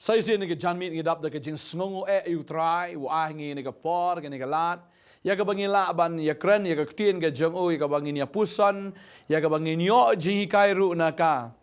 Saya sih ni ke janmit ni dap dah ke jing sngongo utrai, ngi ni ke por, ni ke lat. Ya ke bangi la ban ya kren ya ke ketien ke jeng ya ke bangi ni pusan, ya ke bangi nyo jing hikai ru naka.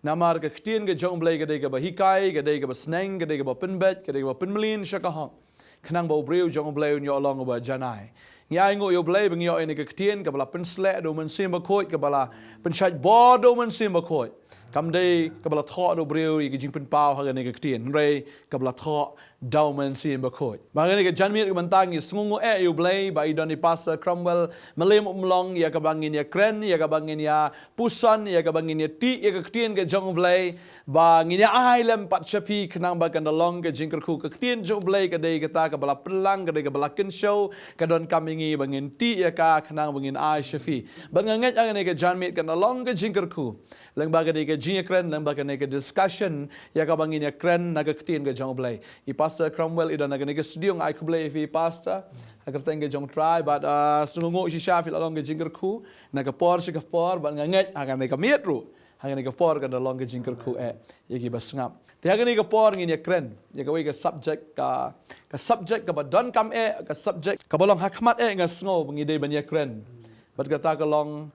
Namar ke ketien ke jeng blai ke dei ke bahikai, ke dei ke basneng, ke dei ke penbet, ke dei ke penmelin syakahong. Kenang bau breu jeng blai nyo along ba janai. Ngai ngo yo blai bangi yo ni ke ketien ke bala penslek do Mynsiem Bakhuid ke bala pensyat bod do Mynsiem Bakhuid. Kam dei ke bala thok do breu i ke jing penpau ha ni ke ketien. Rei ke bala thok dau Mynsiem Bakhuid. Bangani ke janmit ke bantang i sngungu yo blai ba idon i pastor Cromwell melem umlong ya ke bangin ya kren ya ke bangin ya pusan ya ke bangin ya ti ya ke ketien ke jong blai ba ngin ya ai lem pat chapi kenang ba kan dalong ke jing kerku ke ketien jong blai ke dei ke ta ke bala pelang ke dei ke bala ken show ke don kamingi bangin ti ya ka kenang bangin ai shafi banganget angani ke janmit ke dalong ke jing kerku leng ba ke dei ke jing kren leng ba ke ke discussion ya ke bangin ya kren na ke ketien ke jong blai i pastor Cromwell idan na ke studio ngai ke blai fi pastor agar tengge jong try but sungungu si shafi along ke jing kerku na ke por si ke por banganget agan ke mietru Hangani ke por kan dalong ke jingker ku yagi basngap. Ti hangani ke por ngin ya kren. Ya ke ke subject ka subject ka badon kam ka subject ka balong hakmat ngasngo bangide ban ya kren. Bat kata ka long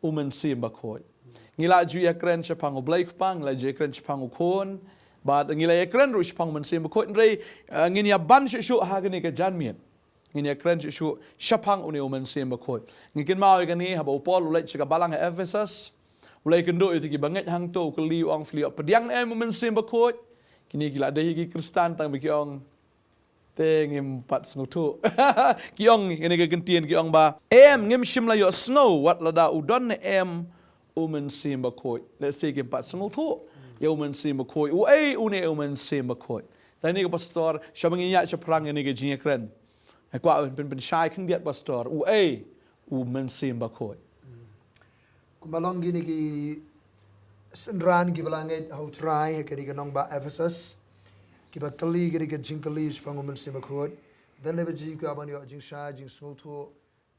Mynsiem Bakhuid. Ngila ju ya kren chapang oblai pang la je kren chapang ukon. Bat ngila ya kren ru chapang Mynsiem Bakhuid rei ngin ya ban shu hangani ke janmiet. Ngin ya kren shu chapang uni Mynsiem Bakhuid. Ngikin mau gani haba upol ulai chika balang Ephesus. Ulai kendo itu ki banget hang tu ke liu ong fliu pediang Mynsiem Bakhuid kini gila ada higi Kristen tang bagi ong tengim pat snotu ki ong ini ke gentian ki ong ba ngim shim la yo snow wat lada udon Mynsiem Bakhuid let's say ki pat snotu ya Mynsiem Bakhuid une Mynsiem Bakhuid tani ke pastor shabangi ya chaprang ini ke jinya kren kwa pen shai king diat pastor Mynsiem Bakhuid Kumalong gini ki senran ki balangit how try kiri ke nong ba Ephesus ki ba kali kiri ke jingkali spang Mynsiem Bakhuid dan lebe ji ka ban yo jing sha jing smutu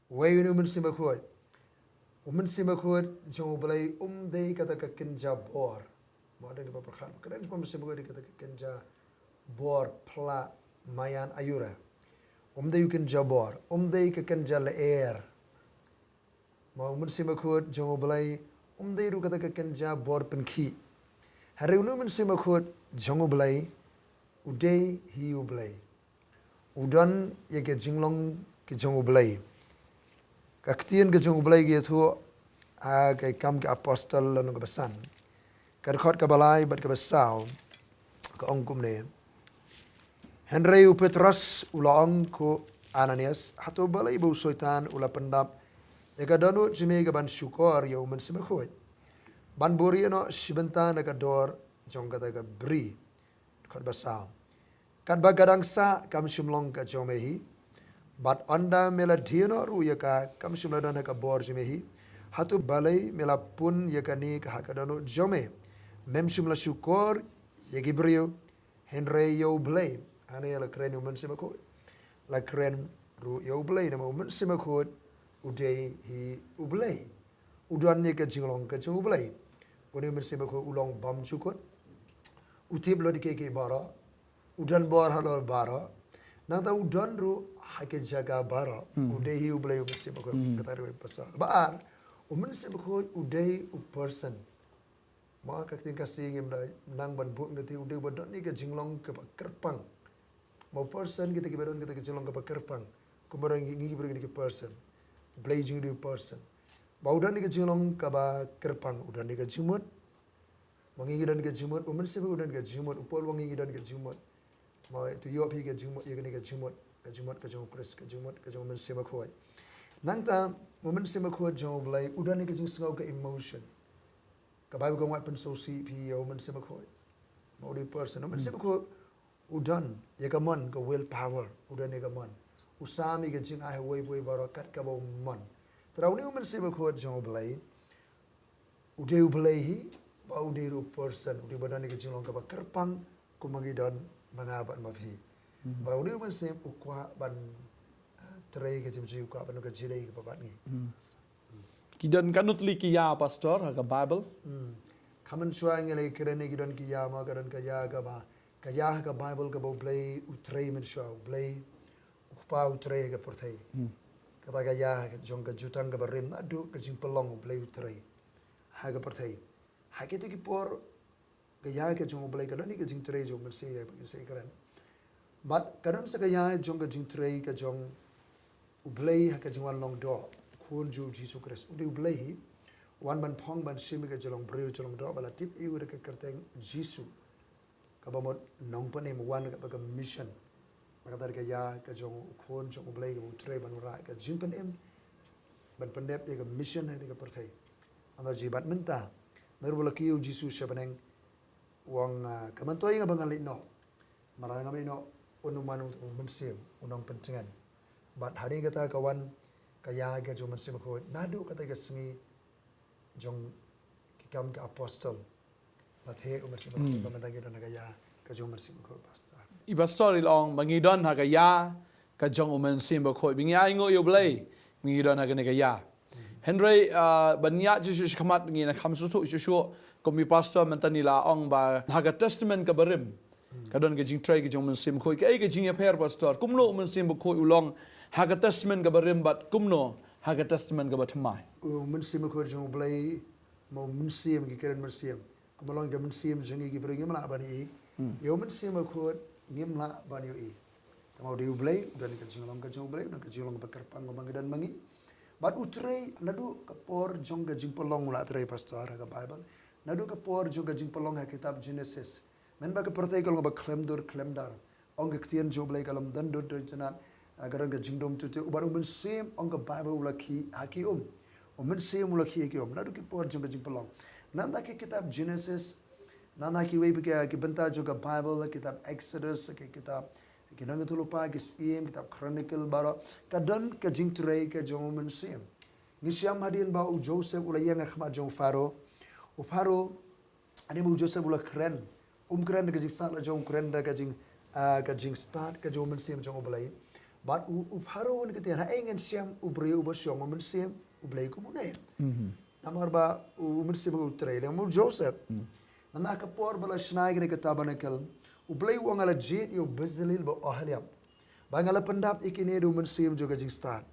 way ni Mynsiem Bakhuid Mynsiem Bakhuid jong balai dei kata ka kinja bor mo ada ki ba prakhan keren Mynsiem Bakhuid kata ka kinja bor pla mayan ayura dei kinja bor dei ka kinja leer mau Mynsiem Bakhuid jong balai dei ru kata ka kenja bor penki hari unu Mynsiem Bakhuid jong balai udai hi balai udan ye ke jinglong ke jong balai ka ktien ke jong balai ge thu a ke kam ke apostle lanu ke besan ka khot ka balai bat ka besau ka ongkum ne Henry Petrus ulang ko Ananias hatu balai bu soitan ula pendap Eka donu jime ke ban syukor ya Mynsiem Bakhuid. Ban buri no sibentan eka dor jong kata ke beri kat basau. Kat bagadang sa kam Shillong ke jomehi. Bat anda mela dino ru ya ka kam Shillong dan ka bor jomehi. Hatu balai mela pun ya ka ni ka donu jome. Mem Shillong syukor ya gibriu Henry yo blay. Ane la kren Mynsiem Bakhuid. La kren ru yo blay nama Mynsiem Bakhuid. Udai hi ublai udan ni ke jinglong ke jong ublai uni Mynsiem Bakhuid ulong bam chukut utip lo dike bara udan bor halo bara nang ta udan ru hake jaga bara udai hi ublai Mynsiem Bakhuid kata ru pasal baar Mynsiem Bakhuid udai u person ma ka tin kasih ngem nang ban buk nanti udai badon ni ke jinglong ke kerpang mau person kita ke badon kita ke jinglong ke kerpang kemudian ngi beri ke person blazing the person. Ba udan ni ke jinglong ka ba kerpang udan ni ke jimut. Wangi dan ke jimut Mynsiem udan ke jimut upol wangi dan ke jimut. Ma itu yo pi ke jimut ye ke jimut ke jong Chris ke jimut ke jong Mynsiem Bakhuid. Nang ta Mynsiem Bakhuid jong blai udan ni ke jing sngau ke emotion. Ka Bible ko wat pen so si pi yo Mynsiem Bakhuid. Ma the person Mynsiem Bakhuid udan ye ka mon ke will power udan ni ka mon. Usami ke jing ai wei barakat ka bo mon trau ni Mynsiem Bakhuid jong blai udeu blai hi ba udeu person udeu badan ke jing long ka ba kerpang ku magi don mangabat mafi ba udeu Mynsiem ukwa ban trei ke jim jiu ka ban ke jilei ke babat ni kidan kanut li kiya pastor ka Bible kamen suang ngele keren ni don ki ya ma karan ka ya ka ba kaya ka Bible ka bau play utrei men show play ukpa utrei ka porthai kata kaya ka jong ka jutang ka barim na du ka jing pelong play utrei ha ka porthai ha ke ki por kaya ka jong play ka ni ka jing trei jong men se karen but kadam sa kaya jong ka jing trei ka jong ublay ha ka jing wan long do kun ju Jesus Christ ude ublay wan ban phong ban sim ka jolong breu jolong do bala tip i ure ka kerteng Jesus kabamot nongpanim wan ka mission makadar ka ya ka jong khon jong ublay ka utre ban ra ka jimpanem ban pandep ka mission ha ka perthai anda jibat menta merbula kiu Jesus shabaneng wang kamantoi nga bangal no marang ngami no unumanu Mynsiem unong pentingan bat hari kata kawan kaya ka jong Mynsiem ko nadu kata ka singi jong kikam ka apostle lathe Mynsiem ko pamantagi na kaya ka jong Mynsiem ko pastor pastor ilong mangidon ha kaya ka jong Mynsiem ko bingi ai ngo yo blay mangidon ha ka ya Henry banya Jesus kamat ngi na kham su komi pastor mantanila ong ba ha testament ka barim kadon ke jing try ke jong Mynsiem ko ke ke jing affair pastor kumno Mynsiem ko ulong ha testament ka barim bat kumno ha testament ka batmai Mynsiem ko jong blay mo Mynsiem ki keren Mynsiem kumalong ka Mynsiem jong ki bring mala bani yo Mynsiem ko ngimla bani yo tamau de blay dan ka jong blay dan ka jong bakar pang mangidan mangi bat utrei nadu kapor jong ka jing pelong mula trai pastor ka Bible nadu kapor jong ka jing pelong ha kitab Genesis men ba ka pertai kalau ba klemdar ong ka tian jo blay kalam dan do janat agar ka jingdom tu ubar Mynsiem ong ka Bible ulaki haki Mynsiem ulaki haki nadu ki por jong ka jing pelong nanda ki kitab Genesis nanda ki wei ki benta jo ka Bible kitab Exodus ki kitab ki nang tulupa ki sim kitab Chronicle baro kadon ka jing tray ka jong Mynsiem ngisiam hadin ba u Joseph ulayang khma jong Faro ani bu Joseph ulakren kren ka jing start la jong kren da ka jing start ka jong Mynsiem jong oblay but Faro ni kete ha engen siam ubre u bosyong Mynsiem ublay ko muna namar ba Mynsiem ko tray le mu Joseph nana ka por bala shnai ka tabernacle ublay u ngala jit yo bezalil ba ahliam ba ngala pendap ikine do Mynsiem jo ka jing start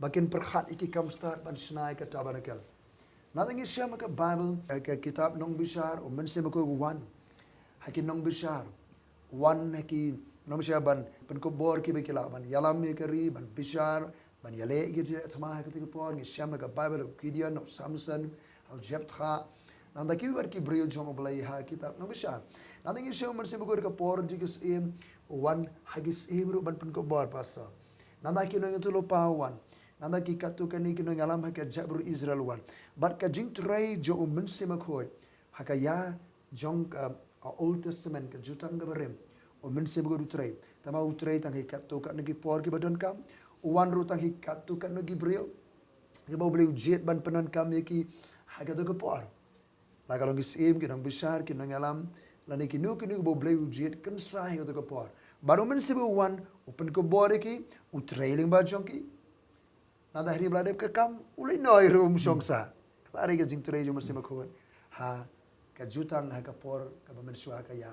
bakin perkhat iki kam start ban shnai ka tabernacle nating siam ka Bible ka kitab nong bishar Mynsiem ko wan haki nong bishar wan haki nong bishar ban ko bor ki bekila ban yalam me kari ban bishar ban yale gi thama haki ke por ni siam ka Bible Gideon Samson Jephthah nanda ki wer ki brio jong oblay ha kitab nong bishar nating siam Mynsiem ko ka por jigis em wan hagis em ru ban ko bor pasa nanda ki nong tu lopa wan nanda ki katu kani ki nong alam haki jabru Israel wan but ka jing tray jo Mynsiem ko haka ya jong Old Testament ka jutang ka barim Mynsiem ko utray tama utray tang hikatu ka nagi por ki badon kam wan ru tang hikatu ka nagi brio ki ba beli jet ban penan kam ki haga to ka por la kalong isim ki nang bishar ki nang alam la ni ki nu bo beli jet kan sa hi to ka por baru Mynsiem wan open ko bor ki utray ling ba jong ki nada hari bladep ka kam ulai noi rum songsa tari ka jing tray jo Mynsiem ko ha ka jutang ha ka por ka bamensua ka ya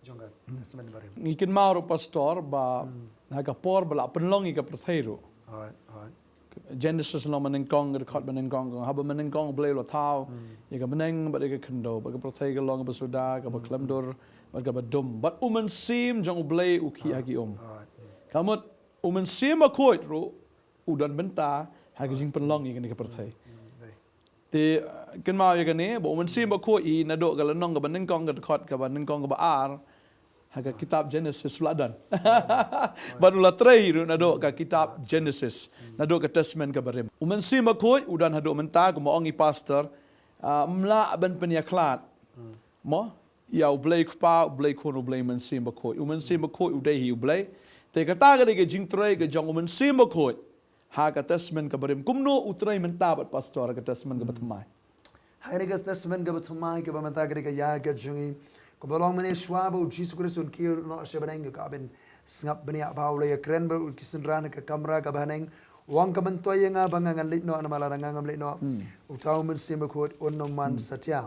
jonga semen barim ngikin mauro pastor ba ha por bala penlong ka perthairu Genesis lo maning kong ka khat maning kong ha ba maning kong blay lo thau ka maning ba ka khando ba ka perthai ka long ba suda ka ba klamdor ba ka ba dum but Mynsiem jong blay u ki hagi kamot Mynsiem khoi ru udan benta ha ka jing penlong ka perthai ti kan mau ya kani bo Mynsiem ba ko I na do kala nong ka baning kong ka khot ka baning kong ka ba ar ha ka kitab Genesis ladan banula trai ru na do ka kitab Genesis na do ka testament ka barim Mynsiem ba ko udan ha do menta ko mo ongi pastor mla ban peniaklat mo ya ublay pa ublay ko ublay Mynsiem ba ko Mynsiem ba ko udai hi ublay te ka ta ka ke jing trai ka jong Mynsiem ba ko ha ka testament ka barim kumno utray menta bat pastor ka testament ka batmai hari ka testament ka batmai ka bamenta ka ya ka jungi ko bolong mene swabo Jesus Christ un ki no shebaneng ka ben sngap bani abaule ya kren ba kisenran ka kamera ka baneng wang ka mentoy nga bangangan litno na malarangam litno utaw Mynsiem ko onno man satya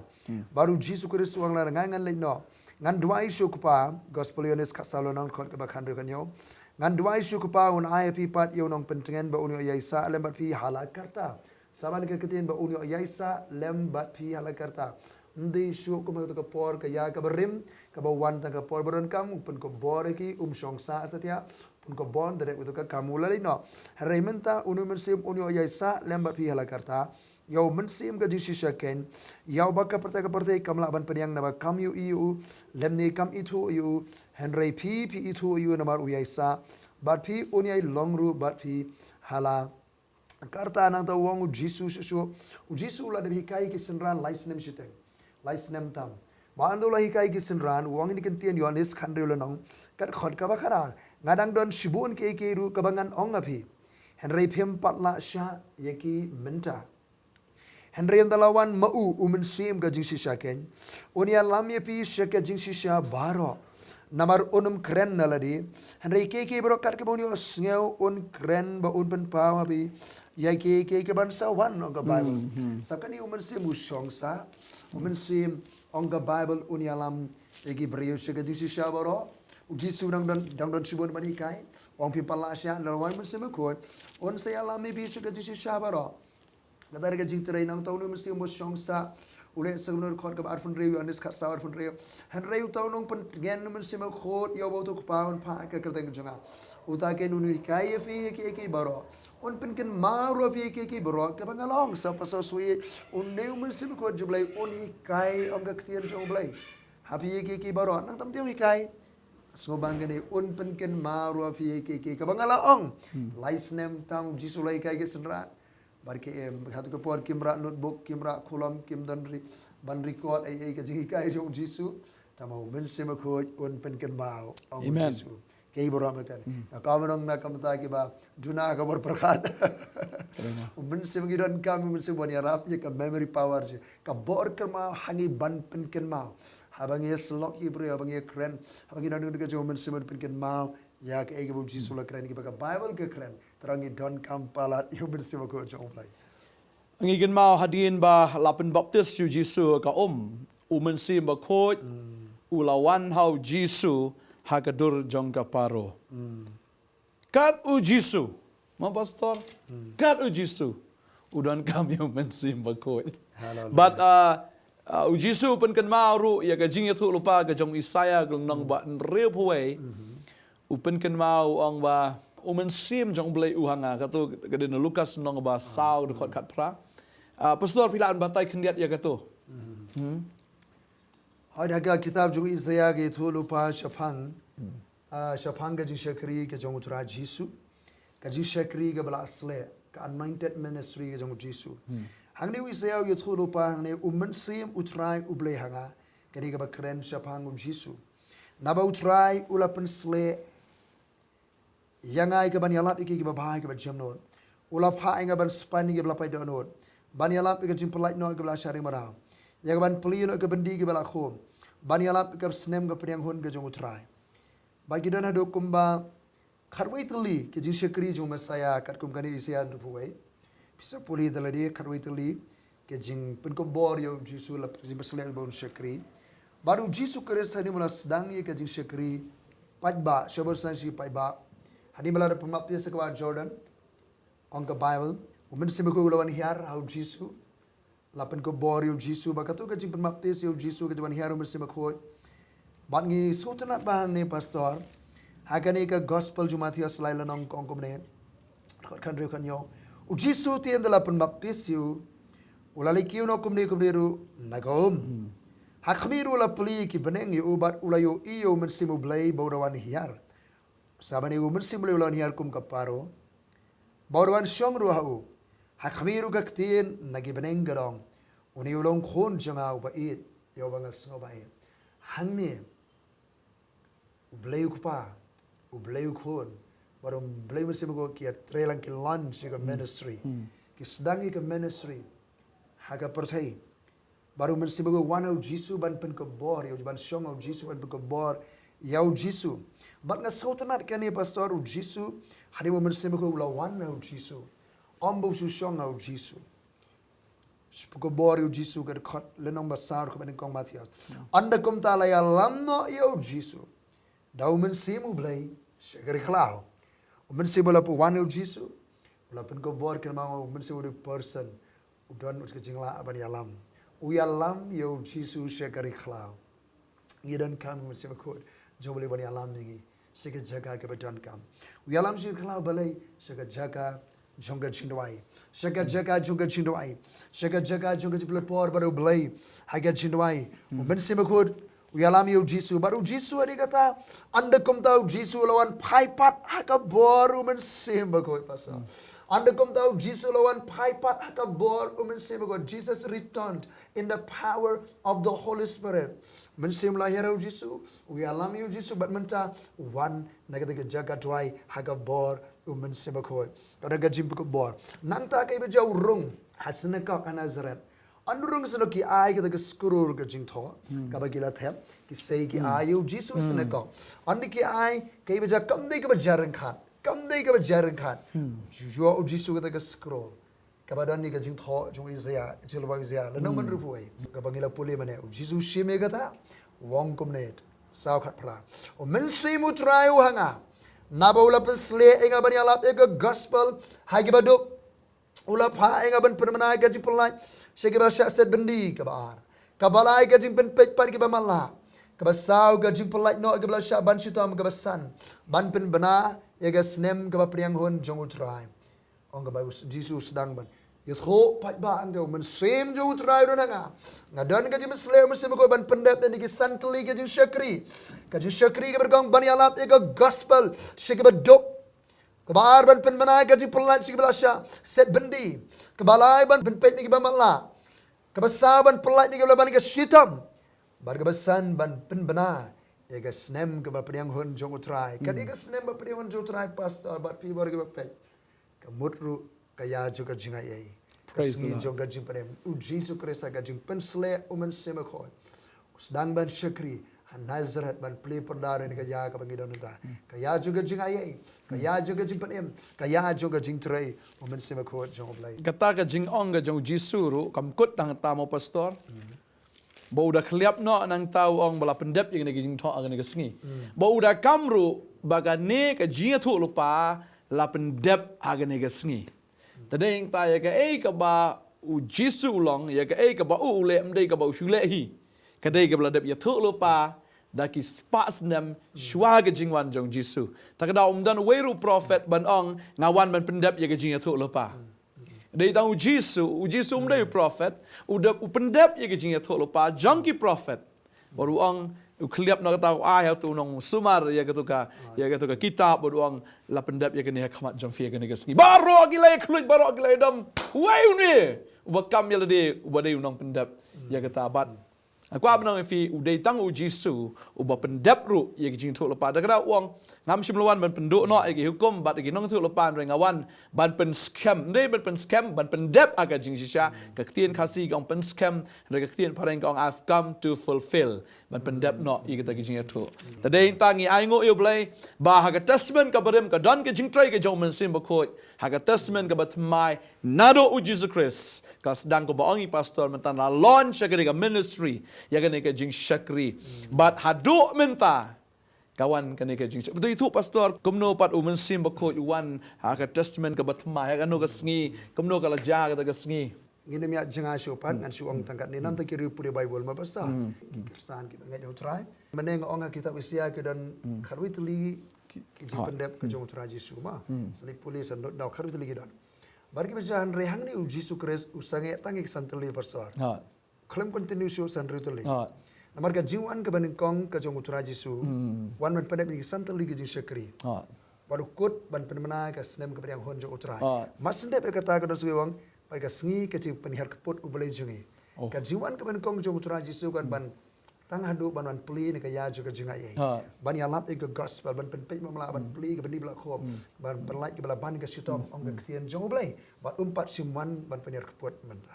baru Jesus Christ wang larangan litno ngan dua isu kupa gospel yones kasalonang khot ke bakhan rekanyo ngan dua isu kupa un ai pi pat yo nong pentengen ba unyo yaisa lembat pi halakarta saban ke ketin ba unyo yaisa lembat pi halakarta ndi isu kuma to por ke ya ka berim ka ba wan ta ka por beron kam pun ko bore ki song sa satia pun ko bon dere to ka kamula no rementa unu mensim unyo yaisa lembat pi halakarta Yau Mynsiem ka jisi shaken, yau baka pertai kamla ban penyang nama kam iu, lemni kam itu iu, Henry pi itu iu namar uyaisa, bat pi unyai longru bat pi hala. Karta nang ta wong jisu susu, jisu la debi kai ki senran laisnem shiteng, laisnem tam. Bando la hikai ki senran wong ini kentian yonis khandre ulanong, kat khot ka bakara, ngadang don shibun ke ru kabangan ong api. Henry pim patla sha yeki menta. Henry yang dalawan mau Mynsiem ka jingsi shaken. Unia lamye pi shaka jingsi sha baro. Namar Nongkhryiem naladi. Henry ke bro kat ke bonyo sngeu kren ba pen pau habi. Ya ke bansa wan ong ka Bible. Sakani Mynsiem usong sa. Mynsiem ong ka Bible unia lam egi brio shaka jingsi sha baro. Jisu dang don shibon bani kai. Ong pi pala sha dalawan Mynsiem ko. On saya lamye pi shaka jingsi sha baro. Kadar ke jing terai nang tahu Mynsiem bos shongsa ule sebenur khot ke arfun reu anis khat sa arfun reu reu tahu nong pen gen Mynsiem khot yo bo to paun pa ke kerteng jonga uta ke nunu kai fi ke baro on pen ken maro fi ke baro ke bangalong sa paso sui un neu Mynsiem khot jublai on hi kai ong ka ktien jong blai hapi ke baro nang tam teu hi kai so bangane on pen ken maro fi ke bangalong laisnem tam jisulai kai ke senra Barke hatu ke por kimra notebook kimra kolam kim danri ban record ai ke jing kai jong jisu tamau Mynsiem ko on pen ken mau ong jisu kei boram kan ka menong na kamta ke ba duna ka bor prakhat Mynsiem gi don kam Mynsiem bon yarap ye ka memory power je ka bor kerma hangi ban pen ken mau habang ye slok ibro habang ye kren habang ye nanu ke jong Mynsiem pen ken mau ya ke ege bu jisu la kren ki ba Bible ke kren terangi don kampalat yo Mynsiem ko jong play Ang igin mau hadin ba lapen baptis yu Jisu ka Mynsiem Bakhuid ulawan hau Jisu hakadur jong ka paro. Kat u Jisu, ma pastor? Kat u Jisu. Udan kami Mynsiem Bakhuid. But u Jisu pen kan mau ru ya ka jing tu lupa ka jong Isaya nong ba real paway. Upen kan mau ang ba Mynsiem jong blai uhanga katu kadin Lukas nong ba sau dekat kat pra. Pastor pilaan Bantei kendiat ya katu. Ada ga kitab juga Isaya ke tu lupa shapang ga jing shakri ke jong utra Jisu ka jing shakri ke bala asle ka anointed ministry ke jong Jisu. Hang ni Isaya yu tu lupa hang ni Mynsiem utrai ublai hanga kani ke bakren shapang Jisu. Naba utrai ulapen sle yangai ke ban yalap iki ke babai ke jamnon ulap ha inga ban spani ke belapai donot ban yalap ke jimpelait no ke bela syari marau ya ban peli no ke bendi ke bela khom ban yalap ke snem ke priang hun ke jong utrai bagi dona do kumba kharwai teli ke jing shakri jong masaya kat kum kani isian tu puai bisa puli teladi kharwai teli ke jing pen ko bor yo Jisu lap jing besle bon shakri baru Jisu Kristus ni mula sedang ye ke jing shakri pajba shabar sansi pajba Hani malar pembaptis sekawat Jordan, angka Bible, Mynsiem ko ulawan hiar hau Jisu, lapan ko bor yo Jisu, bakatu ka jing pembaptis yo Jisu ka jawan hiar Mynsiem ko, bat ngi sotanat bahang ni pastor, hakani ka gospel Jumatias laila nong kongkom ne, kan reu kan yo, Jisu tiang dala pembaptis yo, ulali kiu no kumni ru nagom, hakmiru la peli ki beneng yo bat ulayo iyo Mynsiem blai baudawan hiar. Saban iu Mynsiem boleh ulan hiar kum kaparo. Baruan syong ruhau. Hakmiru kaktin nagi beneng gerong. Uni ulong khon janga ubait. Yo bangas ngobai. Hangni. Ublayu kupa. Ublayu khon. Baru ublayu Mynsiem ko kia trailang ki lunch ke ministry. Ki sedangi ke ministry. Haka pertai. Baru Mynsiem ko wanau Jisu ban pen ke bor. Yo ban syong au Jisu ban pen ke bor. Yau Jisu. Bat nga sautanat kani pastor u Jisu, hari mo Mynsiem ko ulawan na u Jisu. Ombo su syong au Jisu. Sepuku bori Jisu ke dekat lenong besar ke benengkong Matias. Anda kum talaya lamno yo Jisu. Dau mensimu belai segeri kelau. Mensimu lapu wanu Jisu. Lapun ko bor ke mau mensimu the person. Udon us kecingla abani alam. Uyalam yo Jisu segeri kelau. Ngidan kam mensimu kod. Jauh boleh bani alam ni. Sega jaga ke bedan kam. Uyalam segeri kelau balai sega jaga jongga cindawai. Sega jaga jongga cindawai. Sega jaga jongga cipelepor baru belai. Haga cindawai. Mensimu kod. Uyalam yo Jisu. Baru Jisu ada kata. Anda kum tahu Jisu lawan paipat haka boru mensimu kod pasal. Anda kum tahu Jisu lawan paipat haka boru mensimu kod. Jesus returned in the power of the Holy Spirit. Mensim lahir yo Jisu. Uyalam yo Jisu. Bat menta. Wan naga jaga tuai haka bor mensimu kod. Kada gajim pukul bor. Nanta kay bejau rung. Hasna kau ka Nazareth. Andurung seno ki ai kita ke skurur ke jingtho kabagila thep ki sei ki ai yo Jisu sene ko andi ki ai kai beja kam dei ke bajaran khat jo Jisu kita ke skurur kabadan ni ke jingtho jong Isaiah chilwa Isaiah lenong man rupuai kabagila puli mane Jisu shime kata wong komnet sao khat pra o mensi mutrayu hanga nabaula pesle enga bani alap ega gospel hagi baduk ulap ha enga ban permanai gaji pelai segi bahasa set bendi ke bar kabalai gaji pen pej par ke bamala ke basau gaji pelai no ke bahasa ban sitam ke basan ban pen bena ega snem ke priang hon jong utrai ong ke bayu Jesus sedang ban yetho pat ba angau men sem jong utrai don nga ngadan gaji mesle mesem ko ban pendep dan ke santli gaji syakri ke bergong ban yalap ega gospel segi bedok Kebar ban pen menai gaji pelat si kebelasya set bendi. Kebalai ban pen pet ni kebamala. Kebesar ban pelat ni kebelah ban ke sitam. Bar kebesan ban pen bena. Ega snem ke baperiang hon jong utrai. Kan ega snem baperiang hon jong utrai pastor bat pi bar ke bapet. Kemutru kaya juga jingai ai. Kesengi jong gaji penem. Jisu Kristus gaji pen sele umen semakoi. Sedang ban syakri. Nazareth ban play perdara ni kaya ka bangidon ta kaya juga jing ayai kaya juga jing panem kaya juga jing trai momen sema ko jong blai Kata ka jing ong ka jong Jisuru kam kut tang tamo pastor. Ba udah kliap no nang tau ong bala pendep yang nagi jing tho ang nagi sengi. Ba udah kamru baga ne ka jing thu lupa la pendep aga nagi sengi. Tadeng ta ya ka ka ba u Jisu long ya ka ba u le mdei ka ba u shule hi. Kadai ka bala dep ya thu lupa daki spas nem shwaga jingwan jong Jisu. Takada umdan weru prophet ban ong ngawan ban pendep ya gajing tu lupa. Dei tang Jisu umdai prophet udah pendep ya gajing tu lupa jongki prophet. Baru ong ukliap nak tahu ai tu nong sumar ya ketuka kitab baru ong la pendep ya kene khamat jong fia kene gasngi. Baru agilai kluj baru agilai dam. Wai ni. Wakam ya lade ubadai nong pendep ya ketabat. Aku abang fi udai tang Jisu uba pendep ru ye jing thu lepa da kada uang ngam simlawan ban penduk no ye hukum bat ye nong thu lepa rengawan ban pen scam ndai ban pen scam ban pendep aga jing sisha ka ktien khasi gong pen scam re ka ktien pareng gong I've come to fulfill ban pendep no ye kita jing thu tadai tangi ai ngo yo blai ba ha ka testament ka barem ka don ka jing trai ka jong Mynsiem Bakhuid ha ka testament ka batmai nado Jesus Christ ka sedang ko baongi pastor mentan la launch ka ministry ya kene ke jing syakri but haduk menta kawan kene ke jing betul itu pastor kumno pat Mynsiem Bakhuid wan ha ka testament ka batma ya kanu ka sngi kumno ka laja ka sngi ngine mi janga sopan ngan suong tangkat ni nam ta kiri puri bible ma basa kristan ki ngai utrai meneng ong kitab isia ke dan kharwi tuli ki jing pendep ke jong utrai Jisu ma sali polis and dau kharwi tuli dan bar ki bejahan rehang ni Jisu Kristus usange tangi santali pastor Klaim continue show san ritually. Namar ka jiwan ka banin kong ka jong utara Jisu. Wan man pandep ni santali ka jing syakri. Baru kut ban penmana ka snem ka priang hon jong utara. Mas sendep ka ta ka dos wewang pai ka sngi ka jing penihar keput ubelai jengi. Ka jiwan ka banin kong jong utara Jisu kan ban tang hadu ban wan pli ni ka ya juga jing ai. Ban ya lap ka gospel ban penpej mamla ban pli ka bani bla khop ban perlai ka bala ban ka sitom ong ka ktien jong ubelai. Bat umpat siman ban penihar keput menta.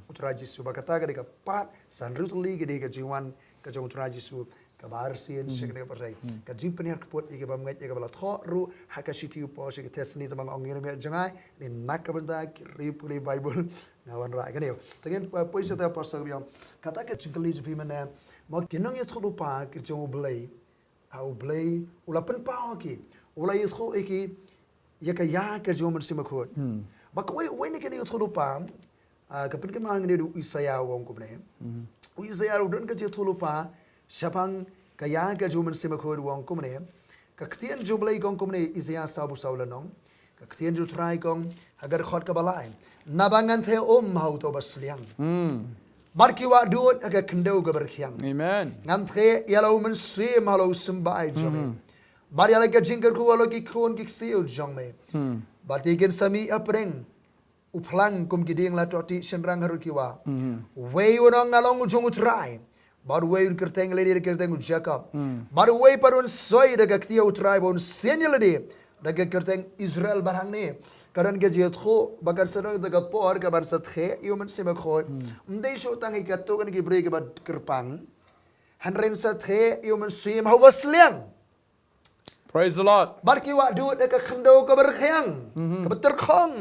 Utara Jisu bakata ka deka pat san rutli ka deka jiwan ka jong utara Jisu kabar sien sekne partai ka jing penir keput ike bam ngai ike bala tho ru hakasitiu po se tes ni tamang ong ngene jangai ni nak ka benda ri puli bible ngawan ra kan yo tengen poisa ta pastor biam kata ke jingkali jepi mana mo kinong ye thulu pa ke jong blai au blai ulapan pa ki ulai thu iki ye ka ya ke jong men simakut ba ko we ni ke ni thulu pa kapin ke mang ni Isaya wong ko ne Isaya don ke thulu pa Shapang kaya ka juman simakod wong kumne kaktian jublay gong kumne Isaya sabu saulanong kaktian ju try gong agar khot ka balai nabangan the hau to basliang barkiwa duot aga kendo ga barkiang Amen. nganthe yalo men sim halo simbai jome bar yala ga jingar ku walo ki khon ki seo jome batigen sami apreng uplang kum giding la toti senrang haru kiwa wei wonong ngalong jong try baru way un kerteng lady kerteng Jacob baru way parun soy daga ktia utrai bon senior lady daga kerteng Israel barang ni karan ke jiat kho bagar sarang daga por ka bar sat khe yuman se ma kho ndai sho tang ka to kan ki break ba kerpang hanren sat khe yuman sim hawas liang Praise the Lord. bar ki wa du daga khndo ka bar khyang ka beter khong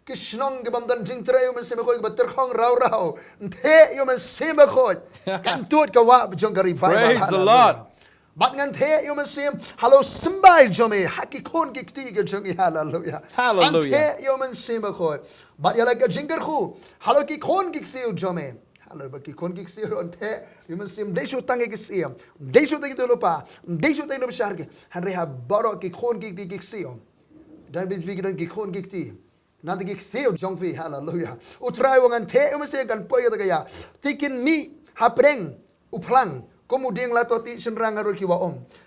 Kishnong ke bam dan jing tray yuman sema koi beter khong rau the yuman sema koi kan tut ka wa jong kari bai Praise the Lord. bat ngan the yuman sem halo simbai jome haki khon ki kti ke jong hallelujah Hallelujah. the yuman sema koi bat yala ka jingar khu halo ki khon ki seo jome halo ba ki khon ki seo on the yuman sem desho tange ki seo desho te ki lupa desho te no shar ke han reha baro ki khon ki seo dan bi dan ki khon ki kti nanti gik seo jongfi hallelujah utrai wangan the umse kan poya ta ya tikin mi hapreng uplang komuding latoti senrang arul ki wa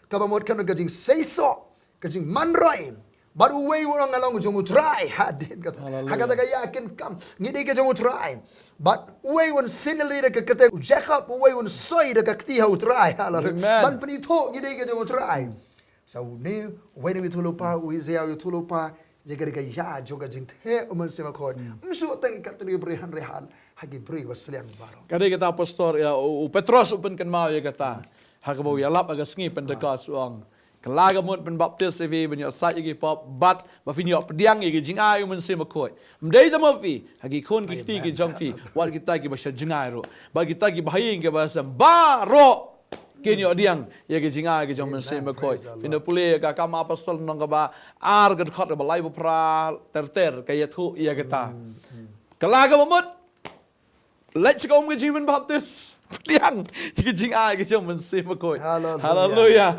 kabamot kan gajing seiso gajing manroi baru wei orang ngalong jong utrai hadin kata hakata ka yakin kam ngide ke jong utrai but wei won sinali de kete Jacob wei won soi de kakti ha utrai hallelujah ban pani tho ngide ke jong utrai so ne wei ne mitulupa wi zia mitulupa Jika ya juga jing the umur sema kod msu tang ikat tu berihan rehan hagi beri wasliang baro Kadai kata pastor ya u Petros upen kan mau ya kata hakabo ya lap aga sngi pendekas uang kelaga mut pen baptis evi ben ya sat igi pop bat ba fin ya pediang igi jing ai umen sema kod mdei tamo fi hagi khon ki ti gi jong fi wat kita gi ba sha jing ai ro ba kita gi bahing ke ba sam baro Kenyo diang ya ke jinga ke jom se me koi fina pule ka kama apostol nong ka ba ar ga khot ba lai pra ter ka ya thu ya ke ta kala ga mot let's go ke jimen baptis diang ke jinga ke jom se me koi hallelujah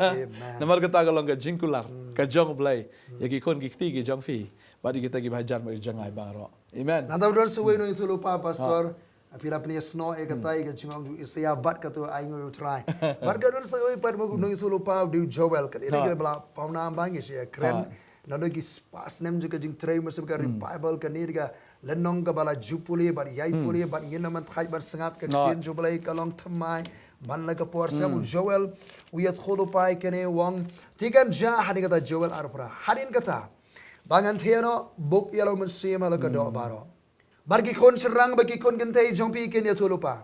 namar ka ta ga long ka jingkular ka jong blai ya ke kon ki ti ke jong fi ba di kita ki bhajan ma jangai ba ro amen nanda udar suwe no itu lupa pastor Apila punya snow katai ke cingong ju Isaya bat katu aing yo try. Bat gadon sa oi pat mo no itu lupa du Joel kat ira ke bla pauna bangi sia kren nado ki pas nem ju ke jing tray masuk ke Bible ke ni ga lenong ke bala jupuli bat yai puli bat ngina man thai bat sangap ke tin ju blai ka Nongthymmai man la ke por sa Joel uyat khulu pai ke ne wong tigan ja hadin kata Joel arpra hadin kata bangan theano book yalo Mynsiem ala ka do baro Bargi kon serang bagi kon gentai jompi ken ya tulupa.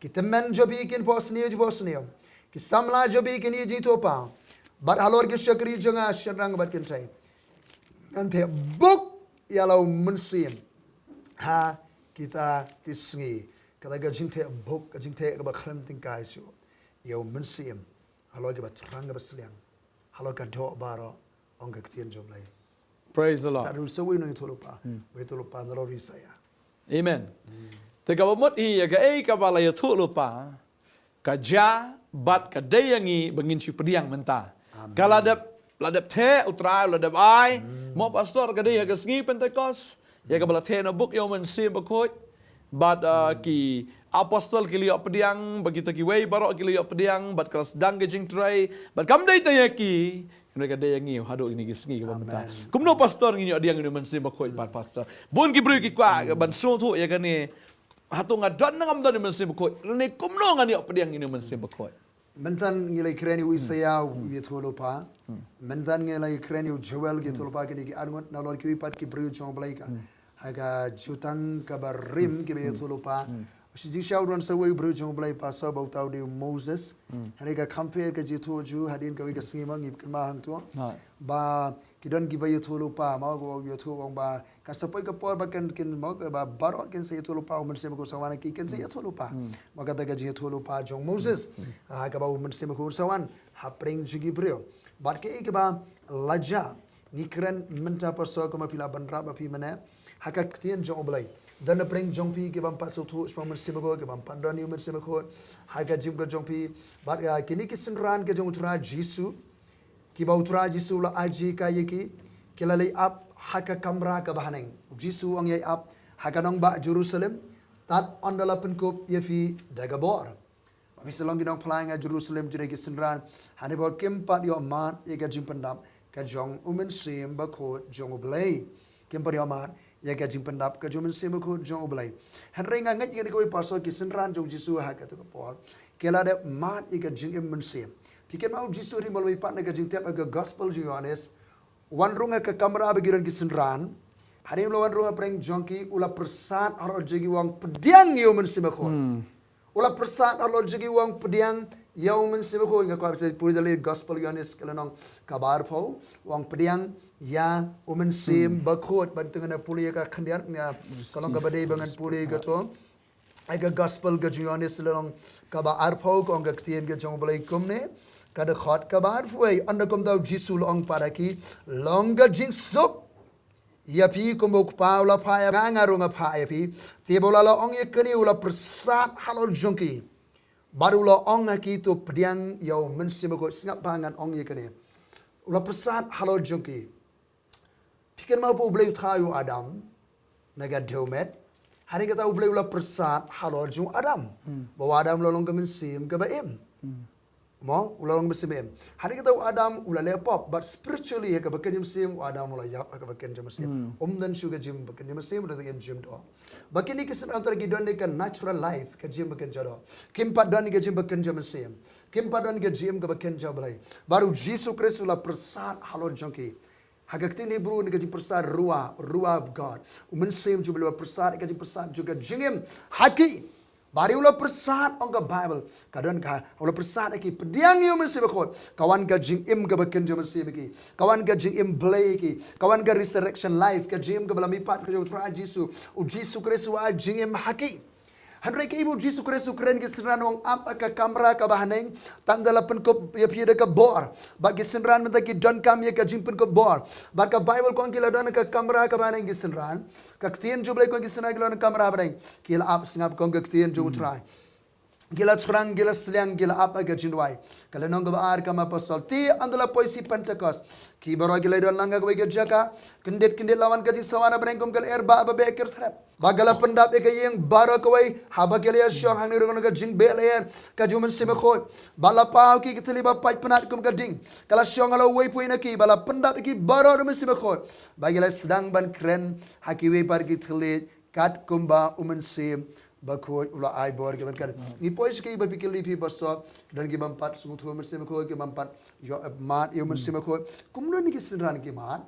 Kita men jobi ken posnio. Ki samla jobi ken ye jitopa. Bar halor ki syakri jonga serang bat gentai. Ante buk yalau Mynsiem. Ha kita tisngi. Kata ga jinte buk ga jinte ga bakhrem tingkai su. Yo Mynsiem. Halor ga batrang ga basliang. Halor ga do baro onga ktien jomlai. Praise the Lord. Taru sawi no tulupa. We tulupa na lori saya. Amen. Te ka mot I ya ga ei ka bala ya thu lupa ka ja bat ka dayangi bangin si pediang menta. Ka ladap the utrai ladap ai mo pastor ka daya ga sngi Pentecost ya ka bala the no book yo Mynsiem Bakhuid bat ki apostol ki liok pediang bagi ta ki wei barok ki liok pediang bat kelas dang ke jing tray bat kam dai ta ya ki mereka dia ngi hado ini gisngi ke banta kumno pastor ngi dia ngi Mynsiem Bakhuid pat pastor bon ki bru ki kwa ban so thu ya kan ni hatung adon ngam dan Mynsiem Bakhuid ni kumno ngani op dia ngi Mynsiem Bakhuid mentan ngi lay kreni Isaya wi tholo pa mentan ngi lay kreni Joel ki tholo pa ki arngot na lor ki pat ki bru chong blai ka haga jutang ka barim ki be tholo pa si ji shau ron sawe bru jong blai pasal bau tau de Moses hari ka compare ka ji thu ju hadin ka wi ka sima ngip kan ma hang tu ba kidon gi ba yu thu lu pa ma go yu thu ong ba ka sapoi ka por ba kan kin ma ba baro kin se thu lu pa men se ko sawana ki kin se thu lu pa ma ka ta ka ji thu lu pa jong Moses ha ka ba men se ko sawan ha preng ji gi bru ba ke ke ba laja ni kren menta pasal ko ma pila bandra ba pi mana ha ka tien jong blai dan preng jong pi ke bam pasu thu spam men sima ko ke bam pandan yu men sima ko ha ka jim ka jong pi ba kini ki sinran ke jong tra jisu ki ba utra jisu la aji ka yeki ke la lay up ha ka kamra ka bahaneng jisu ang yay up ha ka nong ba Jerusalem tat ondala pen ko yefi dagabor abi selong ginong flying a Jerusalem jure ki sinran ha ne ba kim pat yo man e ka jim pandam ka jong Mynsiem Bakhuid jong blai kim pat yo man ya ka jing pendap ka jomen sema ko jong oblai han renga ngat ye ko pasal ki senran jong jisu ha ka to por kela de mat ye ka jing Mynsiem tiken mau jisu ri moloi pat na ka jing tep ka gospel Johannes wan runga ka kamera begiran ki senran hari lo wan runga preng jongki ula persat aro jigi wang pediang yo Mynsiem ko ula persat aro jigi wang pediang yo Mynsiem ko nga ko se puri dali gospel Johannes kala nong kabar pho wang pediang ya Mynsiem Bakhuid bantungan na puli ka khandian nga kalong ka badai bangan puli ka to ay ka gospel ka Johannes long ka ba arpho ko ang tien ka jong balai kumne ka da khot ka bar foi anda kom daw jisu long para ki long ga jing sok ya pi kom bok paula pa ya nga ronga pa ya pi te bola la ong ye kani ula persat halol jongki baru la ong ki to pediang yo Mynsiem ko singap pangan ong ye kani ula persat halol jongki Pikan mau po blay tayo Adam nagadomet hari kata blay ula persat halor jung Adam bawa Adam lolong ke Mynsiem ke baim mo ulalong Mynsiem hari kata Adam ula lepop but spiritually ke bakan Mynsiem Adam ula yap ke bakan Mynsiem dan suga jim bakan Mynsiem udah game jim do bakan ni kesan antara gidon kan natural life ke jim bakan jado kimpat dan ke jim bakan Mynsiem kimpat dan ke jim ke bakan jablay baru Jesus Kristus ula persat halor jongki Hagaktin Hebrew ni kajing persat ruah of God. Mynsiem juga luar persat kajing persat juga jingim haki. Bari ulah persat ongga Bible. Kadang ka ulah persat aki pediang yo Mynsiem Bakhuid. Kawan ka jingim ka bakin jo Mynsiem ki. Kawan ka jingim blay ki. Kawan ka resurrection life ka jingim ka belamipat ka jo tra Jisu. U Jisu Kristus wa jingim haki. Handrai ke ibu Jisu Kristus keren ke senran wong apa ka kamera ka bahaneng tandala pen ko ya pia ka bor bagi senran menta ki don kam ya ka jimpen ko bor ba ka Bible ko angkila don ka kamera ka bahaneng ki senran ka tien jublai ko ki senran ki kamera bahaneng kila ap singap ko ka tien ju try gila serang gila seliang gila apa ke jindwai kalau nong baar kama pasal ti andala poisi Pentecost ki baro gila don langga ko ke jaka kendet lawan ka ji sawana brengkom kal erba ba be ker thrap bagala pendap ke yang baro ko wai haba ke lia syong hang ni ro ka jing be ler ka ju Mynsiem Bakhuid bala pau ki keteli ba pai penat kum ka ding kala syong ala wai puina ki bala pendap ki baro Mynsiem Bakhuid bagala sedang ban kren haki wai par ki thele kat kumba Mynsiem Bakhuid ula ai bor ke kan ni pois ke ba pikir lipi pasto dan ke bampat sungut ho Mynsiem Bakhuid ke bampat yo mat yo Mynsiem Bakhuid kumno ni ke senran ke mat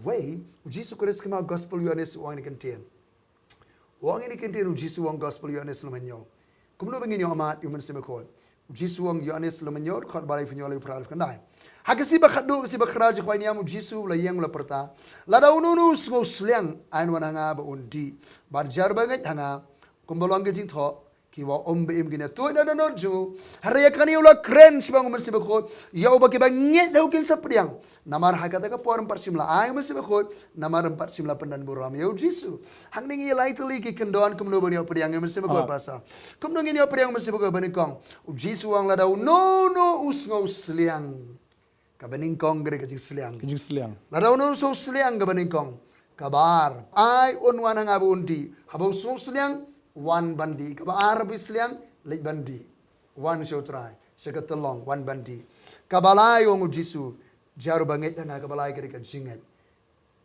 way Jesus Kristus ke ma gospel Johannes wang ni contain wang ini contain Jesus wang gospel Johannes lemenyo kumno bengin yo mat yo Mynsiem Bakhuid Jesus wang Johannes lemenyo khot balai fnyo le pral kan dai hagasi ba khadu si ba khraj khwai niam Jesus la yang la perta la daununu smo sliang ain wan hanga ba undi bar jar banget hanga kumbalong ke jing tho ki wa beim gina tu na ju hari kani ula kren sibang Mynsiem Bakhuid ya uba ki banget dah kin sapriang namar hakata ka por parsimla ai Mynsiem Bakhuid namar parsimla pendan buram ya jisu hang ningi laitli ki kendoan kumno bani opriang Mynsiem Bakhuid pasa kumno ngini opriang Mynsiem Bakhuid bani kong jisu ang ladau no usngau sliang ka bani kong gere ka jing sliang ladau no so sliang ka bani kong kabar ai onwan hang abu undi habau so sliang one bandi kabar bisliang leit bandi one show try sekatalong one bandi kabalai ong Jisu jaru banget na kabalai ke jingat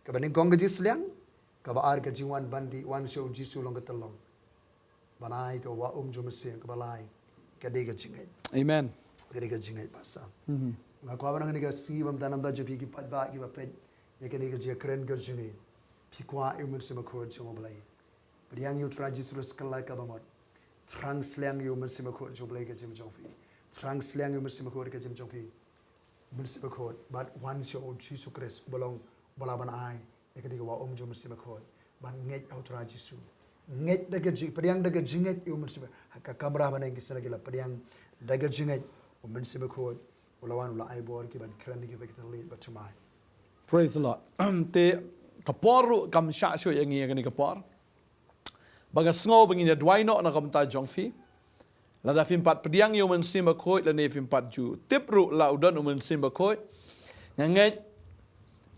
kabaning kong jisliang kabar ke one bandi one show Jisu long katalong banai ke wa jo Mynsiem kabalai ke de ke jingat Amen ke de ke jingat pasa ngako abang ni ke si bam tanam da jepi ki pat ba ki ba pet ye ke ni ke je kren ke jingat pikwa Mynsiem Bakhuid jong balai Priang yu tra Jesus kala ka bamot Translang you Mynsiem Bakhuid jo blai ka jim jongfi. Translang you Mynsiem Bakhuid ka jim jongfi. Mynsiem Bakhuid but one show Jesus Christ belong balaban ai. Ekadi ka wa jo Mynsiem Bakhuid. Ban nget au tra Jesus. Nget daga ji pediang daga jinget you Mynsiem ka kamera banai kisah lagi la pediang daga jinget Mynsiem Bakhuid. Ulawan ula ai bor ki ban kran ki kita lead batamai. Praise the Lord. Te kapor kam sha sho yang ngi kan kapor. Baga sngo bangin ya dwai no na kam ta jongfi. La da fim pat pediang yo Mynsiem Bakhuid la ne fim pat ju. Tip ru la udan Mynsiem Bakhuid. Nganget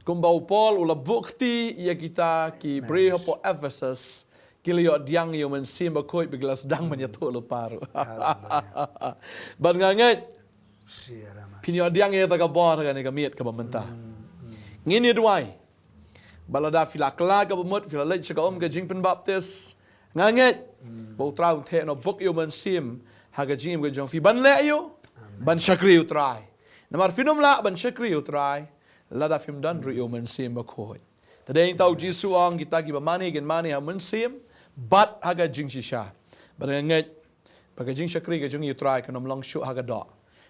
kumbau Paul ula bukti ya kita ki breho po Ephesus. Kilio diang yo Mynsiem Bakhuid biglas dang manyato lo paru. Ban nganget pinyo diang ya ta ka bor kan ka miet ka bamenta. Ngini duai. Balada filakla ka bumut filalay ka ka jingpen baptist. Nganget. Bau trau the no book yo Mynsiem haga jim ka jong fi ban le yo. Ban shakri utrai. Namar finum la ban shakri utrai. Lada film dan ru yo Mynsiem Bakhuid. Tadeng tau Jisu ang kita ki bamani gen mani ha Mynsiem bat haga jing shisha. Nganget. Baga jing shakri ka jong utrai ka Umlong shu haga do.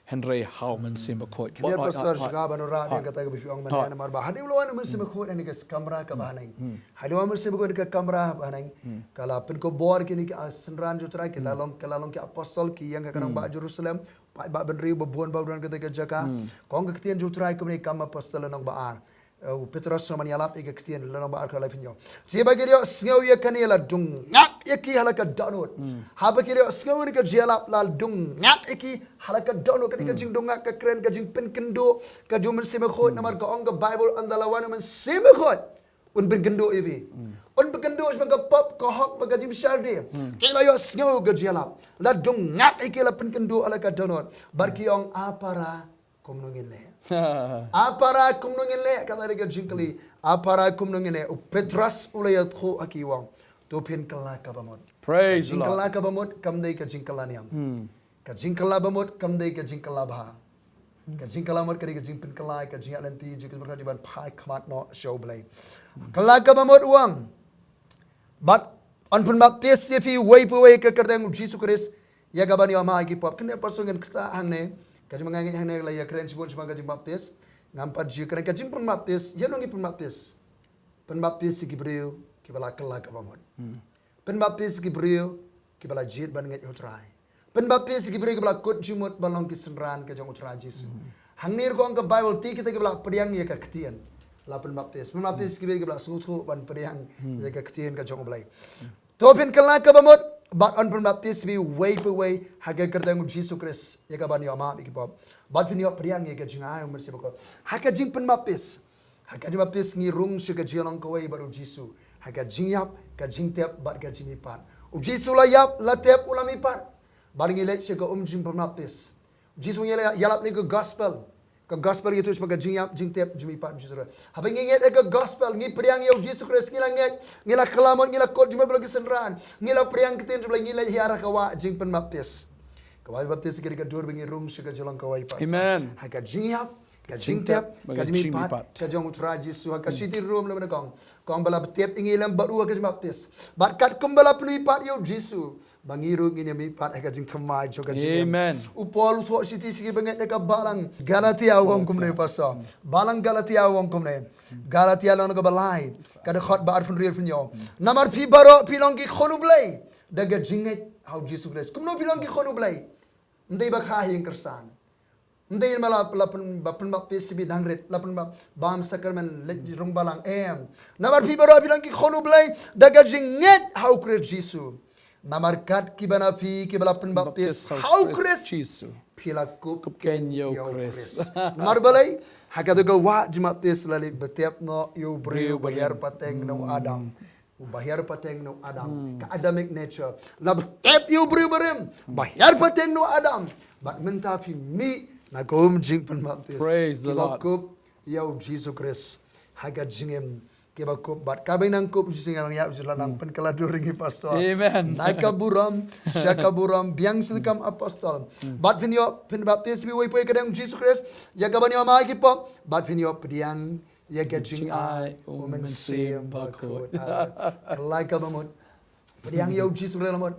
Henry how Mynsiem Bakhuid. Dia pasal sekarang banora dia kata ke biang mana nama bah. Hadi ulawan Mynsiem Bakhuid ini ke kamera ke bahanai. Hadi ulawan Mynsiem Bakhuid ke kamera bahanai. Kalau pun ko bor kini ke senran jo cerai ke lalong ke apostol ki yang ke kanang ba Jerusalem. Ba benriu bebuan baudan kata ke jaka. Kong ke ketian jo cerai ke kam apostol nang baar. Petrus sama nyalap ika ketian lanang baar ke lain yo. Siapa kira sengau ia kani la dung ngak iki halaka danut. Haba kira sengau ni ke jalap lal dung ngak iki halaka danut ketika jing dongak ke keren ke jing pen kendo ke jo Mynsiem Bakhuid namar ke ong ke Bible andalawan Mynsiem Bakhuid un pen kendo ibi. Un pen kendo sebagai pop ke hok baga jim syardi. Kila yo sengau ke jalap la dung ngak iki la pen kendo halaka danut. Barki ong apara komnongin le. Apara kumnongin le kata mereka jingkali apara kumnongin le Petrus ulayat kho akiwang topin kala kabamot Praise the Lord. jingkala kabamot kamdei ka jingkala niam ka jingkala bamot kamdei ka jingkala bah ka jingkala mot ka jingpin kala ka jingalanti jikil berkat diban pai khamat no show blai kala kabamot uang but on pun baptis sipi way ka kerdang Jesus Christ ya gabani ama ki pop kene pasungen ksta hangne kaji mengangi hanya lagi keren sebut sebagai kaji baptis ngampat ji keren kaji penbaptis ya nongi penbaptis si Gibril kibala kala kabamot penbaptis si Gibril kibala jid banget utrai penbaptis si Gibril kibala kot jumut balong kisenran ke jong utrai Yesus hangir ko ang ke Bible ti kita kibala pediang ya ke ketian la penbaptis si Gibril kibala sutu ban pediang ya ke ketian ke jong ulai topin kala kabamot but on penbaptis we way haga kertang Jesus Christ ya ka bani ama ikipop but pinyo priang ya ka jinga Mynsiem Bakhuid haga jing penbaptis ngi rung se ka Shillong ko way baru Jesus haga jingyap ka jingtep but ka jimipat Jesus la yap la tep ulamipat baringi let se ka jing penbaptis Jesus ya yalap ni ka gospel itu sebagai jingtep jimipat Jesus habang nginget ke gospel ngi priang ya Jesus Christ ngila kelamon ngila kot jima belagi senran ngila priang ketin ngila hiara kawa jing penbaptis kawai baptis kiri ka dur bengi rum sega jalan kawai pas Amen. haka jingyap ka jingtep ka jimipat ka jong utra Jesus haka city room le kong bala tep ingilam baru ka baptis barkat kumbala penipat ya Jesus bangiru ngini mipat haka jing thamai jo ka jing Amen. upol so city sigi benget ka balang Galatia wong kumne pasa balang Galatia wong kumne Galatia lan ka balai kada khot bar fun rier fun yo namar pi baro pilong ki khonu blai daga jinget how Jesus Christ kumno pilong ki khonu blai ndai ba kha hin kersan ndai mala lapen baptis bi dangret lapen bam sakramen let rong balang namar pi baro pilong ki khonu blai daga jinget how Christ Jesus namar kat ki bana fi ki bala penbaptis how Christ Jesus. pila kup Ken yo yo Chris. Chris namar balai hakado go wa jimaptis lali betep no yo breu bayar pateng no Adam bayar pateng no Adam ka Adamic nature la betep yo breu barem bayar pateng no Adam but menta fi mi na gom jing penbaptis Praise the Lord. kup yo Jesus Christ haga jingem kiba kup bat kabay nang kup using ang ya usila nang penkaladur ringi pastor Amen. naikaburam syakaburam biang silikam apostol bat finyo penbaptis bi way poy kadang Jesus Christ ya kabani ama kipo bat finyo pediang ya gajing ai Mynsiem Bakhuid like kabamot pediang yo Jesus lamot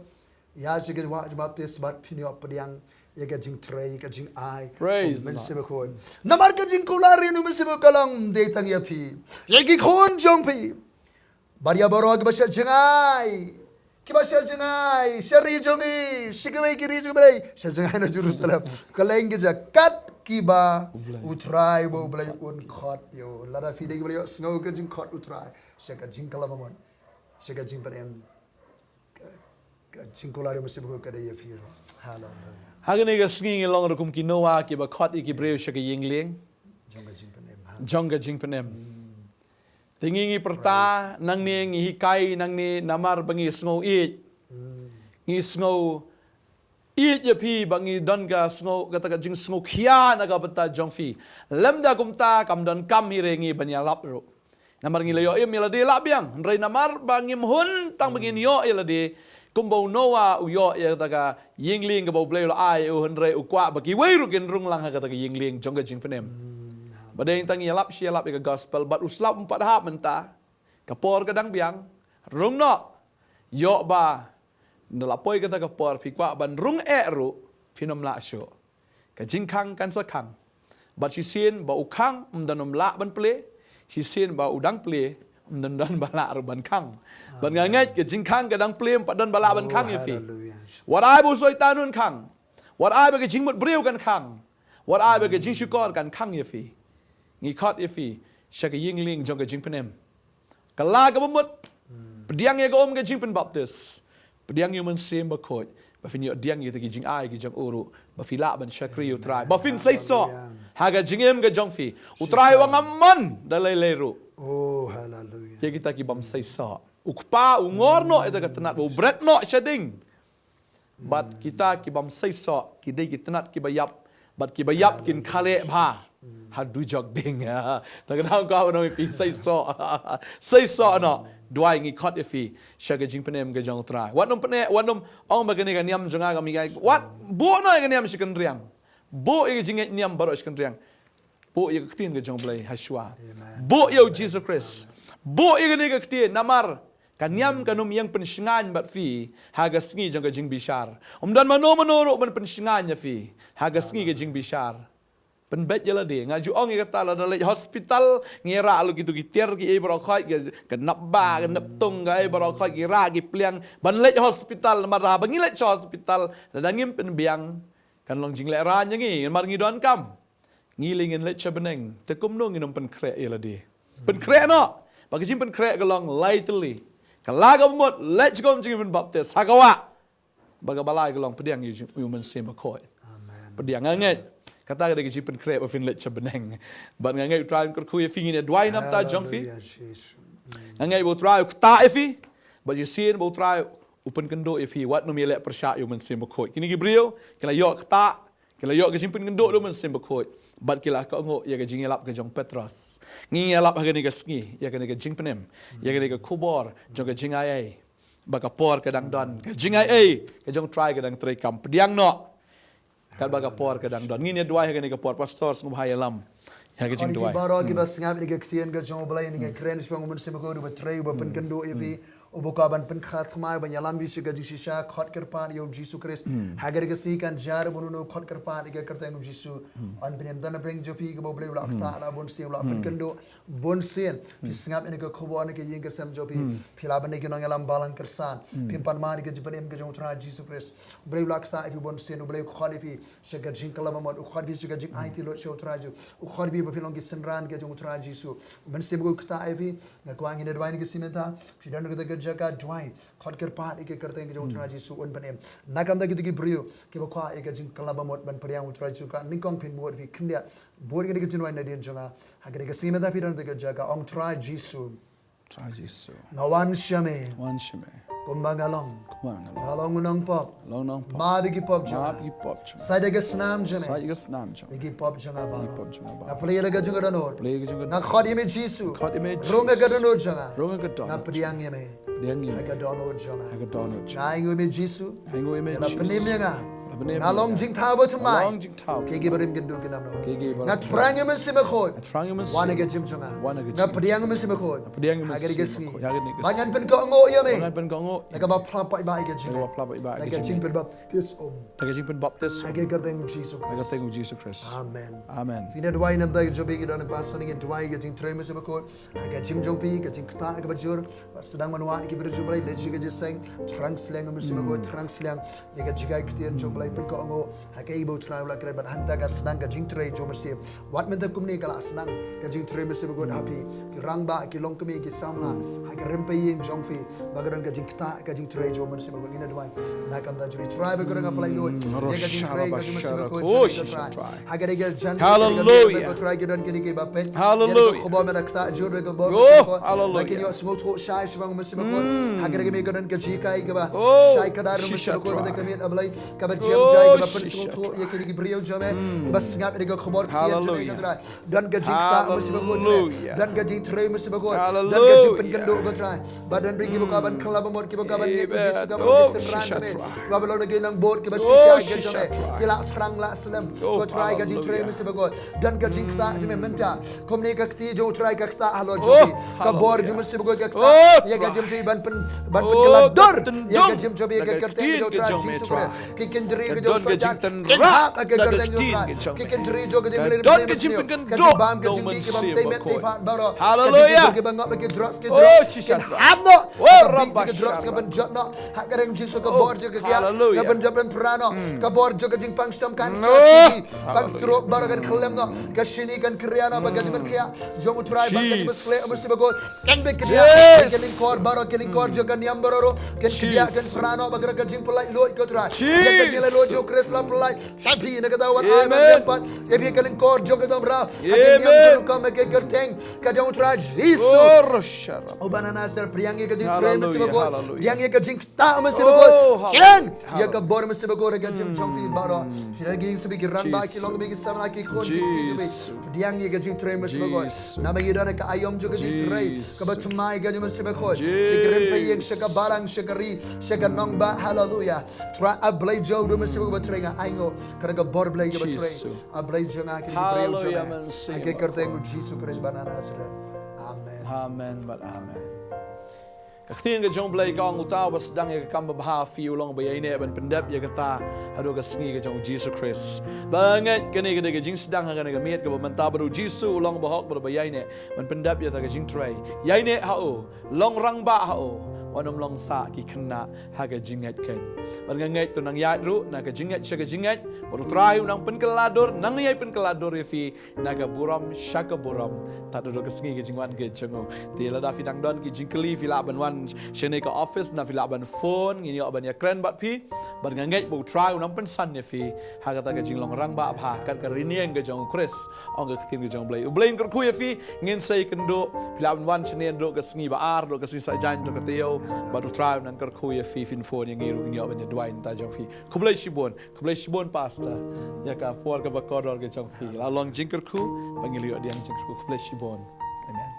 Ya sikit wa baptis bat piniop pediang ya ka jing tray ka jing ai. Praise the Mynsiem Bakhuid. Namar ka jing kulari nu Mynsiem kalong de tang ya pi. Ya ki khon jong pi. Baria baro ka basal jingai. Ki basal jingai, shari jongi, shigwe ki ri jumai. Shajangai na Jerusalem. Kaleng ki jakat kiba utrai bo blai un khot yo. Lara fi de blai snow ka jing khot utrai. Shaka jing kalabamon. Shaka jing parem. Cingkulari Mynsiem Bakhuid kada ya pi. Hallelujah. Hagani ga sngi long rukum ki Noah ki ba khot ki breu shaka yingling. Jonga jing penem. Tingi perta nang ni ngi hikai nang ni namar bangi sngo it. Ngi sngo it ya pi bangi don ga sngo kata ka jing sngo khia na ga bata jong fi. Lemda kumta kam don kam hi rengi banya lap ro. Namar ngi leyo im yela de lap biang. Rei namar bangi mhun tang bangi nyo yela de kumbau Noah uyo ya kata ka yingling ka bau blei lo ai u henrei u kwa bagi weiru kin rung lang kata ka yingling jonga jing penem. Badeng tangi yalap si yalap ka gospel bat uslap 4 hap menta. Kapor kadang biang rung no yo ba nalapoi kata kapor pi kwa ban rung ru finom la syo. Ka jing kang kan sa kang. Bat si sin ba u kang danom la ban ple. Si sin ba udang ple dan bala ban kang. Ban ngangai ke jing kang kadang ple dan bala ban kang ya fi. Wat ai bu soi tanun kang. Wat ai ba ke jing mut breu kan kang. Wat ai ba ke jing syukor kan kang ya fi. Ngi khot ya fi. Syaka yingling jong ke jing penem. Kala ka bumut. Pediang ya ka om ke jing pen baptis. Pediang yu Mynsiem Bakhuid. Ba fin yu diang yu ke jing ai ke jong uru. Ba fila ban syakri utrai. Ba fin sai so. Haga jingem ke jong fi. Utrai wang amman dalai leru. Oh, hallelujah. Ya kita ki bam sai so. Ukpa ungorno eta ka tenat bo bread no shading. But kita ki bam sai so ki dei ki tenat ki bayap. But ki bayap kin khale bha. Ha du jog ding ya. Ta ka ka no pi sai so. Sai so no. Duai ngi khot fi. Shaga jing penem ga jong trai. Wat nom pene wat nom ong ba gani ga niam jonga ga mi ga. Wat bo no ga niam shikan riang. Bo e jing niam baro shikan riang. Bo ye ktin ga jong blai hashwa. Bo yo Jesus Christ. Bo ye ga ktin namar kanyam kanum yang pensingan bat fi haga sngi jong ga jing bishar. Dan mano ban pensingan ya fi haga sngi ga jing bishar. Pen bet jela de ngaju ong ye kata la dalai hospital ngira lu gitu gitier ki e bro khoi ke nap ba ke nap tung ga e bro khoi ki ra ki pliang ban le hospital marah bangi le hospital dadangim pen biang kan long jing le ra nyangi mar ngi don kam ngilingin le chabeneng te kum no nginom pen kre yela de pen kre no bagi jing pen kre ga long lightly kalaga mot let's go jing pen baptis hakawa baga balai ga long pediang yu Mynsiem Bakhuid pediang nganget kata ga jing pen kre ba fin le chabeneng ban nganget try ko khu ye fingin dwai nam ta jong fi nganget bo try ta fi but you see bo try upen kendo fi wat no mi le persya yu Mynsiem Bakhuid kini gibril kala yo ta kala yo ga jing pen kendo do Mynsiem Bakhuid bat kila ka ngo ya ga jing yalap ga jong Petros ngi yalap ga ni ga sngi ya ga ni ga jing penem ya ga ni ga kubor jong ga jing ai ba ka por ka dang don ga jing ai ga jong try ga dang trai kam pediang no kan ba ka por ka dang don ngi ne dwai ga ni ga por pastor sung bhai alam ya ga jing dwai baro ki bas ngap ni ga kien ga jong blai ni ga kren spang Mynsiem Bakhuid ba trai ba pen kendo evi ubukaban pen khat khmai ban yalam bi shiga jisha khot kerpan yo Jesus Christ hagar ga si kan jar bunu khot kerpan ga kerta ngum Jesus an benem dan bring jopi ga boble la ta la bon sim la pen kendo bon sen pisngap ni ga khobo ni ga yeng ga sam jopi phila ban ni ga yalam balang kersan pimpan mari ga jibenem ga jong tra Jesus Christ bre la sa if bon sen bre khalifi shiga jing kala mamad khot bi shiga jing it lo show tra ju khot bi ba filong gi senran ga jong tra Jesus Mynsiem Bakhuid kta evi ga kwang ni dwai ni ga simenta fidan ga jaga dwai khot ker pat ke karte ke jong tra Jesus on banem nakam da gitu ki brio ke ba kwa e ga jing kala ba mot ban priang tra Jesus ka ningkong pin bor vi khndia bor ke ke jinwai na din jonga ha ke simenta fidan ga jaga ong tra Jesus nawan shame kumbangalong galong nong pop ma bi ki pop jonga sai de ga snam jame ki pop jonga ba na play la ga jonga danor na khodi me Jesus ronga ga danor jonga na priang ye me aga donor jonga na ingo me Jesus na penim nga nalong jing tha ba thmai Long jing tau. ke gi barim gindu ginam no Kegi barim. na trang men sim khot Trang yung wana ga jim changa Wana ga na jim. pdiang men sim khot Padiang yung hagari ga sim si ko. Hagari ga si. banyan pen ko ngo ya me Bangan pen ko ngo. na ga ba phla pa ba ga jing Naga plapa iba na ga ga jing jing. pen ba this Naga jing pen baptis. hagari ga deng Jesus Naga tengu Jesus Christ. amen Amen. Fina dwai nam dai jobi gi dan pas soning dwai ga jing trem sim khot ga jing jopi ga jing kta ga bajur sedang manwa ki ber jobai le ji ga jiseng trang slang sim khot trang slang ya ga jigai ktian jobai pen ko ngo hagai bo travel la kre ban hanta ga sedang ga jing tre jo sim wat men ta kumni kala sedang ga jing trem sim khot happy ki rang ba ki long kami ki samla ha ga rem pe ying jong fi bagaran ga jing kta ga jing tre jo sim khot ina dwai na kam da jobi try ba ga ga play lo ya ga jing tre ga sim khot ha ga ga jan Hallelujah. try ga dan ki ki ba pen Hallelujah. ko ba me kta jor ga bo Oh, hallelujah. like yo smooth ko shai shbang sim khot ha ga ga me ga dan ka ji kai ga ba Oh, shai ka dar sim shisha khot try. da kami ablai ka ba jam jai ga ba pen shisha smooth ko ya ki brio jame bas ngap ga khobor ki Hallelujah. ga dan ga jing kta sim khot Hallelujah. dan ga jing tre sim khot dan Hallelujah. ga jing pen gando ba try ba dan bring ko ka ban khala ba mor ki ba ka ban ngi Amen. ji ga ba Oh, ki sim shisha ran try. ba ba lo ga lang bor ki ba Oh, shisha ga shisha jame try. ki la trang la slam Oh, ko try ga jing tre hallelujah. sim khot dan ga jing kta jame menta kom ne ka kti jo try ka kta halo Oh, jo ka bor hallelujah. jum sim khot ka Oh, kta ya ga try. jim ji ban pen Oh, kala dor ten ya ga dong. jim jo bi ga Daga karte tin jo ga try jom me jisu try. ki kendri ga Ka jo don ga jing sojan ten ken ra. ha ga Daga karte jo tin try ga jom ki me. kendri jo ga Ka jim don ga jim pen ka dong bam ga dong jim bi ki Mynsiem bam te met bakhuid. te fa baro Hallelujah. ka bang up ki drops ki Oh, drops shisha ken try. ham no Oh, ka rabba bi ki drops ka sharra. ban jot no ha ga reng jisu ka Oh, bor jo ka kya hallelujah. ka ban jab ban prano ka bor jo ka jing pang stam kan No. sa pang Hallelujah. stroke baro kan khlem no ka shini kan kriya no ba ga jim kya jo mu try ba ga jim kle Jesus. am si ba go kan be kya Yes. kan kor baro kan kor jo kan yam baro kan kya kan Jesus. prano ba ga ka jing polai lo ko try Jesus. ya kan yela lo jo kres la polai sapi na ka dawan ay Amen. man pat ya bi kan kor jo ka dam ra kan yam Amen. jo ka me ke kerteng ka jo try Jesus Oh, roshara. o banana sir priyangi ka jing tre me se Hallelujah, bago hallelujah. priyangi ka jing ta me se Oh, bago ken hallelujah. ya ka bor me se bago ka jing chong fi baro sira gi se bi ki ran ba ki long bi ki samna ki khon ki ti bi Jesus. priyangi ka jing tre me se bago Jesus. na me yidana ka ayom jo ka jing tre Jesus. ka ba tumai ka jing se bago sikrim pe yeng shaka barang shakari shaka nong ba hallelujah tra a blay jo do me se bago tre nga aingo ka ka bor blay ka ba tre Jesus. a blay jo nga ki Hallelujah, breu jo Mynsiem. ke kerteng Jesus Christ banana sir amen Amen, but amen. Kaktiin ka jong blay ka ang utawas dang ya ka mabaha fi ulong bayay ne ban pendap ya kata hado ka sngi ka jong Jesus Christ. Banget kani ka daga jing sedang ka naga miet ka manta baru Jesus ulong bahok baru bayay ne ban pendap ya ta ka jing tray. Yay ne hao long rang ba hao. Wanom long sa ki kena haga jingat ken. Ban ngangat tu nang yat ru naga jingat syaga jingat baru terayu nang penkelador nang yai penkelador ya fi naga buram syaka buram tak duduk kesengi ke jingwan ke jengo. Di lada fi dang don ki jingkeli fi laban wan shene ka office na fi laban phone ngini ban ya kren bat pi ban ngangat bu terayu nang pensan ya fi haga ta ka jinglong rang ba bha kan ka rinieng ke jong Chris ong ke tin ke jong blay. Ublain ker ku ya fi ngin sai kendo fi laban wan shene do kesengi ba ar do kesengi sa jan do ke teo baru try nang kerkuya fi fin phone yang iru ngi abanya duain ta jong fi kublai shibon pasta ya ka por ka bakodor ke jong fi la long jingkerku pangili odiang jingkerku kublai shibon amen.